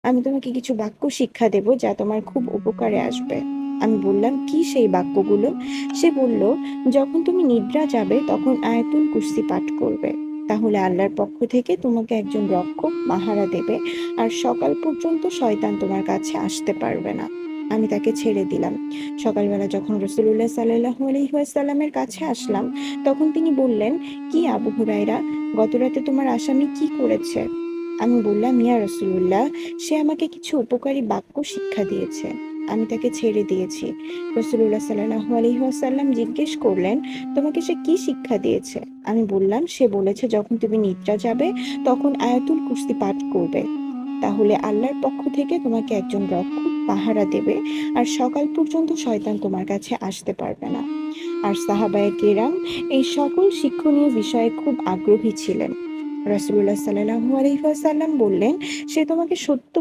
আমি তোমাকে কিছু বাক্য শিক্ষা দেব যা তোমার খুব উপকারে আসবে। আমি বললাম, কি সেই বাক্যগুলো? সে বলল, যখন তুমি নিদ্রা যাবে তখন আয়াতুল কুরসি পাঠ করবে, তাহলে আল্লাহর পক্ষ থেকে তোমাকে একজন রক্ষক পাহারা দেবে, আর সকাল পর্যন্ত শয়তান তোমার কাছে আসতে পারবে না। আমি তাকে ছেড়ে দিলাম। সকালবেলা যখন রাসূলুল্লাহ সাল্লাল্লাহু আলাইহি ওয়াসাল্লামের কাছে আসলাম, তখন তিনি বললেন, কি আবু হুরায়রা, গতরাতে তোমার আসামি কি করেছে? আমি বললাম, ইয়া রাসূলুল্লাহ, সে আমাকে কিছু উপকারী বাক্য শিক্ষা দিয়েছে, আমি তাকে ছেড়ে দিয়েছি। রাসূলুল্লাহ সাল্লাল্লাহু আলাইহি ওয়াসাল্লাম জিজ্ঞেস করলেন, তোমাকে সে কি শিক্ষা দিয়েছে? আমি বললাম, সে বলেছে যখন তুমি নিদ্রা যাবে তখন আয়াতুল কুরসি পাঠ করবে, তাহলে আল্লাহর পক্ষ থেকে তোমাকে একজন রক্ষক পাহারা দেবে, আর সকাল পর্যন্ত শয়তান তোমার কাছে আসতে পারবে না। আর সাহাবায়ে কেরাম এই সকল শিক্ষণীয় বিষয়ে খুব আগ্রহী ছিলেন। রাসূলুল্লাহ সাল্লাল্লাহু আলাইহি ওয়াসাল্লাম বললেন, সে তোমাকে সত্য